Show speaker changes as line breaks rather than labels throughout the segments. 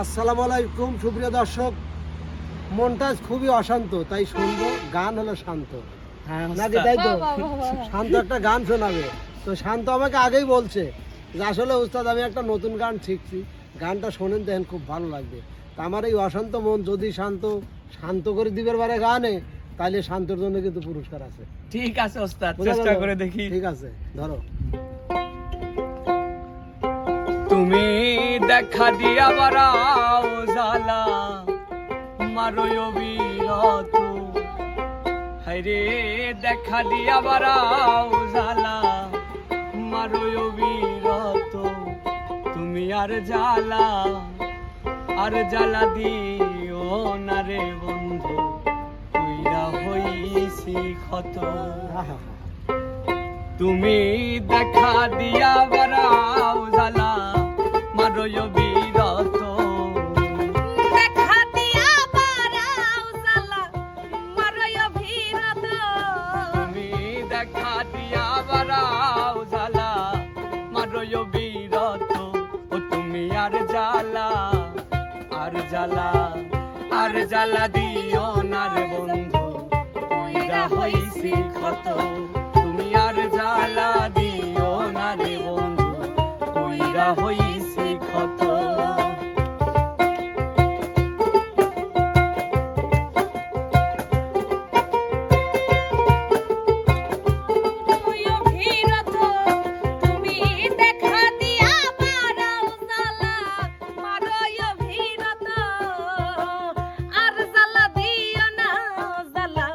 আসসালামু আলাইকুম সুপ্রিয় দর্শক, মনটা খুবই অশান্ত, তাই শুনবো গান হলো শান্ত। নাকি তাই তো? শান্ত একটা গান শোনাবে। তো শান্ত আমাকে আগেই বলছে যে আসলে উস্তাদ আমি একটা নতুন গান শিখছি, গানটা শোনেন দেখেন খুব ভালো লাগবে। তা আমার এই অশান্ত মন যদি শান্ত করে দিবের বারে গানে, তাহলে শান্তর জন্য কিন্তু পুরস্কার আছে।
ঠিক আছে ওস্তাদ, চেষ্টা করে দেখি।
ঠিক আছে, ধরো।
তুমি দেখা দিয়া বারাও জালা মারো অবিরত, হায়রে দেখা দিয়া বারাও জালা মারো অবিরত। তুমি আর জ্বালা দিও না রে বন্ধু, কইরা হইছি ক্ষত। তুমি দেখা দিয়া বারাও জালা মারো অবিরত,
দেখা দিয়া বারাও জালা মারো অবিরত।
তুমি দেখা দিয়া বারাও জালা মারো অবিরত। ও তুমি আর জ্বালা দিও না রে বন্ধু, কইরা হইছি ক্ষত। তুমি আর জ্বালা দিও না রে বন্ধু, কইরা হইছি ক্ষত।
তুই অবিরত, তুমি দেখা দিয়া বারাও জালা মারো অবিরত। আর জালা দিও না জালা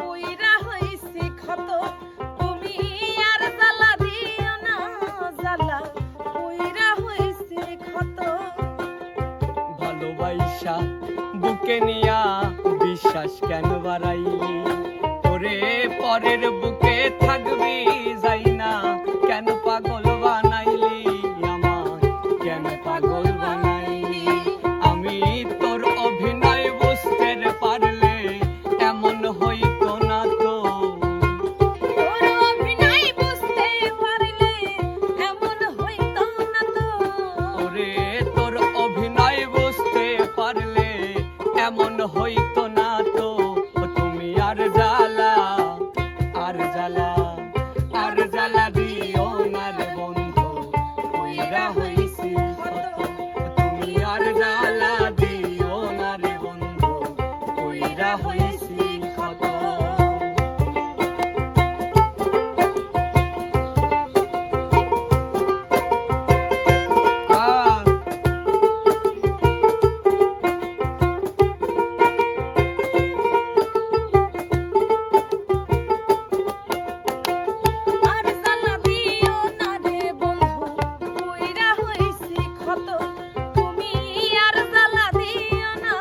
কইরা হইছি ক্ষত। তুমি আর জালা দিও না জালা কইরা হইছি ক্ষত।
ভালোবাসা বুকে নিয়া বিশ্বাস কেন বাড়াইলি, ওরে পরের বুকে থাকবি যাই না, কেন পাগল বানাইলি আমায়, কেন পাগল বানাইলি। আমি তোর অভিনয় বুঝতে পারলে এমন হইতো না তো,
তোর অভিনয় বুঝতে পারলে এমন হইতো না তো।
ওরে তোর অভিনয় বুঝতে পারলে এমন হইতো না তো। তুমি আর জ্বালা দিও না রে বন্ধু, কইরা হইছি ক্ষত। তুমি আর জ্বালা দিও না রে বন্ধু, কইরা হইছি ক্ষত।
আর জালা দিও না রে বন্ধু, কইরা হইছি ক্ষত। তুমি আর জালা দিও না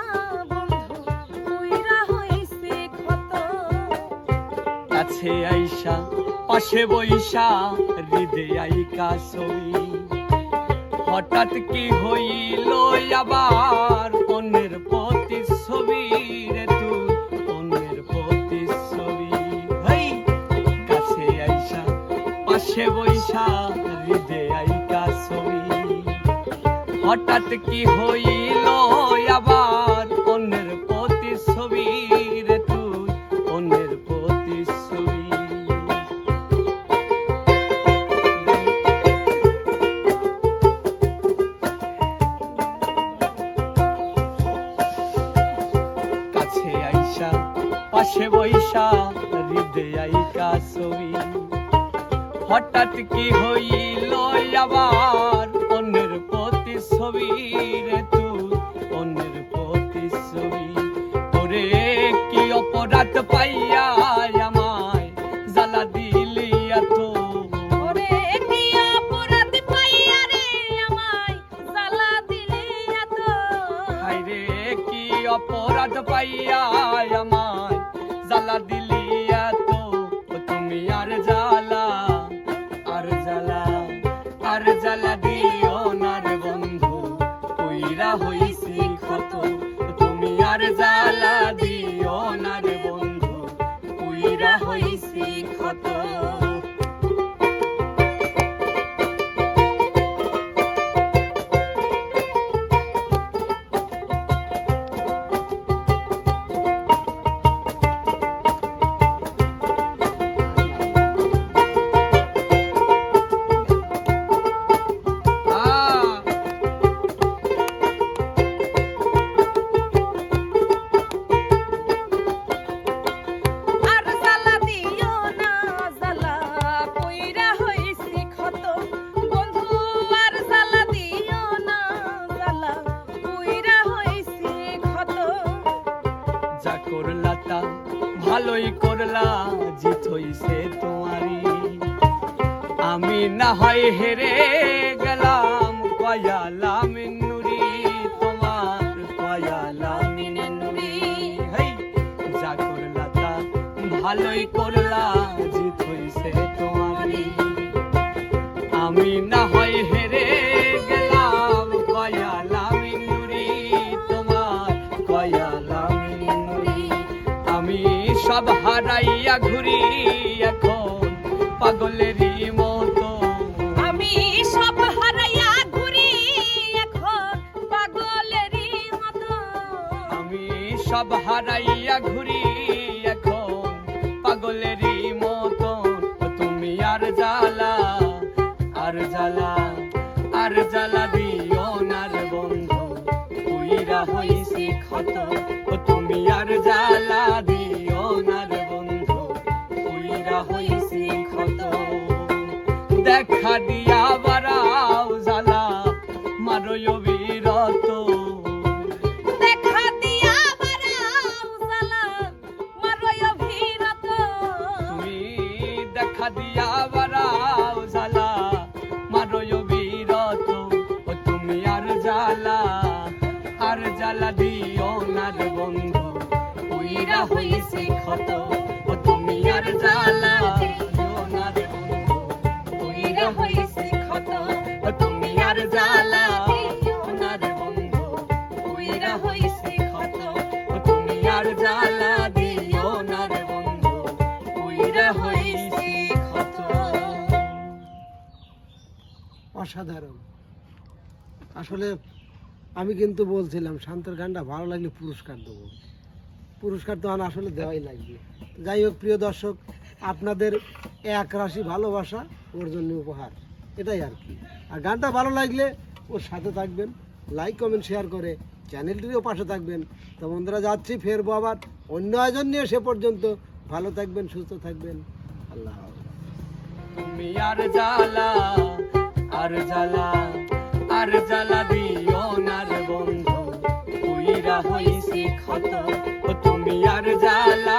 বন্ধু, কইরা হইছি ক্ষত।
কাছে আইসা পাশে বইসা হৃদে আইকা ছবি, হঠাৎ কি হইল আবার অন্যের প্রতিচ্ছবি রে তুই, অন্যের প্রতিচ্ছবি। হেই কাছে আইসা পাশে বইসা হৃদে আইকা ছবি, হঠাৎ কি হইল আবার অন্যের প্রতিচ্ছবি রে তুই, অন্যের প্রতিচ্ছবি। কাছে আইসা পাশে বইসা হৃদে আইকা ছবি, হঠাৎ কি হইল আবার অন্যের প্রতিচ্ছবি রে তুই, অন্যের প্রতিচ্ছবি। ওরে কি অপরাধ পাইয়া আমায় জ্বালা দিলি এত,
ওরে কি অপরাধ পাইয়া রে আমায় জালা দিলি এত।
হায়রে কি অপরাধ পাইয়া আমায় জ্বালা দিলি এত। তুমি আর জ্বালা দিও না রে বন্ধু, কইরা হইছি ক্ষত। তুমি আর জ্বালা দিও না রে বন্ধু, কইরা হইছি ক্ষত। ভালোই করলা জিত হইছে তোমারই আমি না হয় হেরে গেলাম কয়ালা মিনুরি তোমার কয়ালা মিনুরি হেই যা করলা তা ভালোই করলা জিত হইছে তোমারই আমি না হয় হেরে গেলাম কয়ালা মিনুরি তোমার কয়ালা মিনুরি আমি সব হারাইয়া ঘুরি এখন পাগলেরই মতো
আমি সব হারাইয়া ঘুরি এখন পাগলেরই মতো
আমি সব হারাইয়া ঘুরি এখন পাগলেরই মতো তুমি আর জ্বালা আর জ্বালা আর জ্বালা দিও না রে বন্ধু উইরা হইছি ক্ষত তুমি আর জ্বালা দিও না রে বন্ধু উইরা হইছি ক্ষত দেখা দিয়া বারাও জ্বালা মারয় বিরত
দেখা দিয়া বারাও জ্বালা মারয় ভিরত
তুমি দেখা দিয়া বারাও জ্বালা মারয় বিরত তুমি আর জ্বালা দিও না রে বন্ধু উইরা হইছি ক্ষত তুমি আর জ্বালা দিও না রে বন্ধু উইরা হইছি ক্ষত তুমি আর জ্বালা দিও না রে বন্ধু উইরা হইছি ক্ষত তুমি আর জ্বালা দিও না রে বন্ধু উইরা হইছি ক্ষত
অসাধারণ। আসলে আমি কিন্তু বলছিলাম শান্তর গানটা ভালো লাগলে পুরস্কার দেবো, পুরস্কার তো আসলে দেওয়াই লাগবে। যাই হোক প্রিয় দর্শক, আপনাদের এক রাশি ভালোবাসা ওর জন্য উপহার, এটাই আর কি। আর গানটা ভালো লাগলে ওর সাথে থাকবেন, লাইক কমেন্ট শেয়ার করে চ্যানেলটিরও পাশে থাকবেন। তো বন্ধুরা যাচ্ছি, ফেরবো আবার অন্য আয়োজন নিয়ে। সে পর্যন্ত ভালো থাকবেন, সুস্থ থাকবেন, আল্লাহ হাফেজ।
তুমি আর জ্বালা আর জ্বালা আর জ্বালা দিও না রে বন্ধু উইরা হইছি ক্ষত তুমি আর জ্বালা